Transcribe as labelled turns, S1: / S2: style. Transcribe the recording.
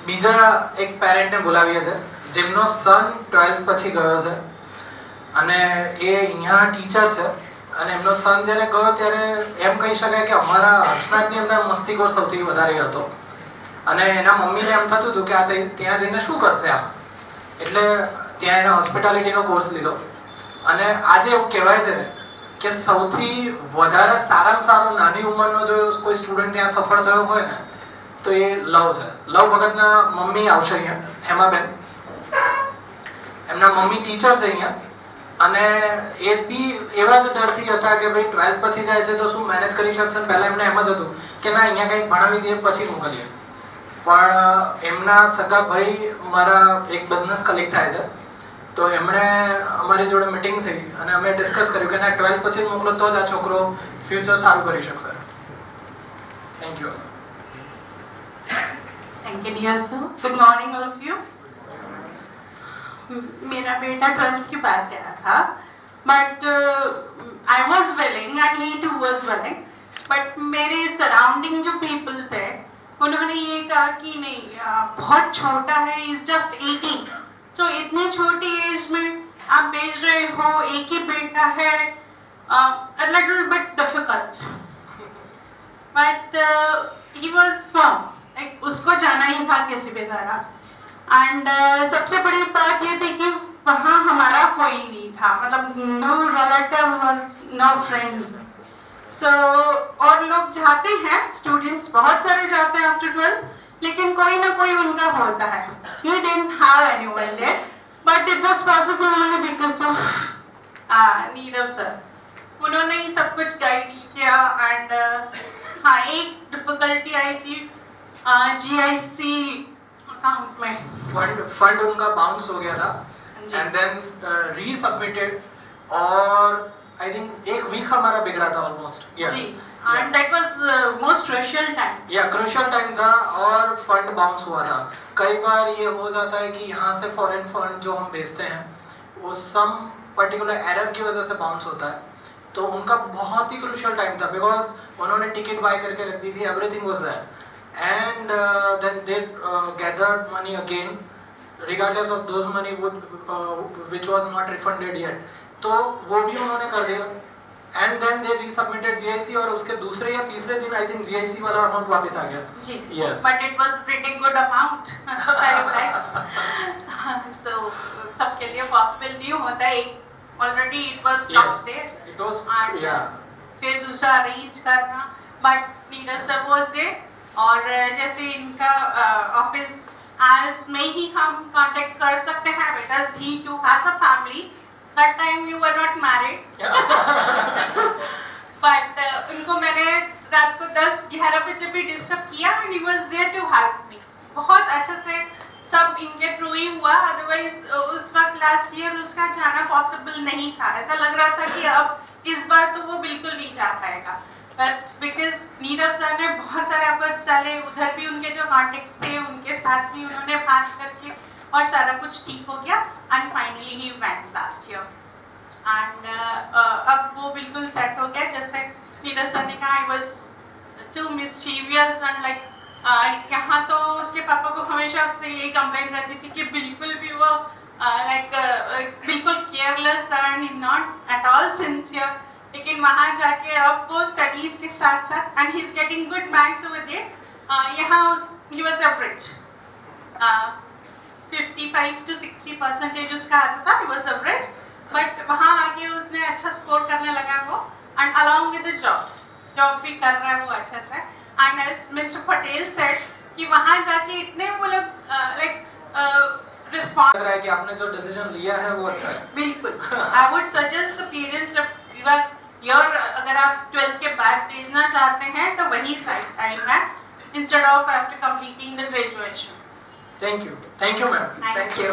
S1: બીજા એક પેરેન્ટને બોલાવીએ છે જેમનો સન 12th પછી ગયો છે અને એ અહીંયા ટીચર છે અને એમનો સન જ્યારે ગયો ત્યારે એમ કહી શકાય કે અમારા હર્ષનાથની અંદર મસ્તીખોર સૌથી વધારે હતો અને એના મમ્મીને એમ થતું હતું કે આ ત્યાં જઈને શું કરશે આમ એટલે ત્યાં એને હોસ્પિટાલિટીનો કોર્સ લીધો અને આજે એવું કહેવાય છે કે સૌથી વધારે સારામાં સારો નાની ઉંમરનો જો કોઈ સ્ટુડન્ટ ત્યાં સફળ થયો હોય ને તો એ લવ છે. લવ ભગતના મમ્મી આવશે અહીંયા, હેમાબેન. એમના મમ્મી ટીચર છે અહીંયા અને એ બી એવા જ ડરથી હતા કે ભાઈ 12th પછી જાય છે તો શું મેનેજ કરી શકશે. પહેલા એમને એમ જ હતું કે ના અહીંયા કંઈક ભણાવી દઈએ પછી મોકલીએ. પણ એમના સગા ભાઈ મારા એક બિઝનેસ કલીગ થાય છે તો એમણે અમારી જોડે મીટિંગ થઈ અને અમે ડિસ્કસ કર્યું કે ના 12th પછી મોકલો તો જ આ છોકરો ફ્યુચર સારું કરી શકશે. Thank you.
S2: Thank you, dear sir. Good morning, all of you. मेरा बेटा 12th की बात कर रहा था, but I was willing and he too was willing. But मेरे surrounding जो people थे, उन्होंने ये कहा कि नहीं बहुत छोटा है, is just 18. So इतनी छोटी एज में आप भेज रहे हो, एक ही बेटा है, a little bit difficult. But he was firm. उसको जाना ही था किसी भी तरह. एंड सबसे बड़ी बात ये थी कि वहाँ हमारा कोई नहीं था, मतलब नो रिलेटिव और नो फ्रेंड्स. सो और लोग जाते हैं, स्टूडेंट्स बहुत सारे जाते हैं आफ्टर 12th, लेकिन कोई ना कोई उनका होता है. He didn't have anyone there, but it was possible only because of Nirav sir. उन्होंने ही सब कुछ गाइड किया. एंड हाँ, एक डिफिकल्टी आई थी GIC अकाउंट में.
S1: फंड उनका बाउंस हो गया था एंड देन रीसबमिटेड और आई थिंक एक वीक हमारा बिगड़ा था ऑलमोस्ट.
S2: जी, and that was most crucial time.
S1: या क्रूशियल टाइम था और फंड बाउंस हुआ था. कई बार ये हो जाता है कि यहाँ से फॉरेन फंड जो हम भेजते हैं वो सम पर्टिकुलर एरर की वजह से बाउंस होता है. तो उनका बहुत ही क्रूशियल टाइम था बिकॉज उन्होंने टिकट बाय करके रख दी थी, everything was there. And then they gathered money again, regardless of those money which was not refunded yet. तो वो भी उन्होंने कर दिया. And then they resubmitted GIC और उसके दूसरे या तीसरे दिन I think GIC वाला अमाउंट वापस आ गया.
S2: जी.
S1: Yes.
S2: But it was pretty good amount, 5 lakhs. So सबके लिए possible नहीं होता है. Already it was tough there.
S1: It was.
S2: And
S1: yeah.
S2: फिर दूसरा arrange करना. But Neeraj sir was there. और जैसे इनका ऑफिस आज में ही हम कांटेक्ट कर सकते हैं because he too has a family. That time you were not married. But उनको मैंने रात को 10-11 बजे भी डिस्टर्ब किया and he was there to help me. बहुत अच्छे से सब इनके थ्रू ही हुआ. अदरवाइज उस वक्त लास्ट ईयर उसका जाना पॉसिबल नहीं था. ऐसा लग रहा था कि अब इस बार तो वो बिल्कुल नहीं जा पाएगा. बट बिकॉज नीरव सर ने बहुत सारे एफर्ट्स डाले, उधर भी उनके जो कॉन्टेक्ट्स थे उनके साथ भी उन्होंने बात करके और सारा कुछ ठीक हो गया. And finally he went last year. And अब वो बिल्कुल सेट हो गया. जैसे नीरज सर ने कहा I was too mischievous and like यहाँ तो उसके पापा को हमेशा उससे यही कंप्लेंट रहती थी कि बिल्कुल भी वो बिल्कुल careless and not at all sincere. लेकिन वहाँ जाके अब वो स्टडीज के साथ साथ and he is getting good marks over there. यहाँ ही वाज एवरेज 55 to 60% उसका आता था. He was average. बट वहाँ आके उसने अच्छा स्कोर करने लगा वो. And along with the job भी कर रहा है वो अच्छे से. And as mister Patel said कि वहाँ जाके इतने वो लोग लाइक रिस्पॉन्स
S1: लग रहा है कि आपने जो डिसीजन लिया है वो अच्छा है.
S2: बिल्कुल. I would suggest the parents if you are अगर आप 12th के बाद भेजना चाहते हैं तो वही टाइम है instead of after completing the graduation.
S1: Thank you ma'am.
S2: Thank you.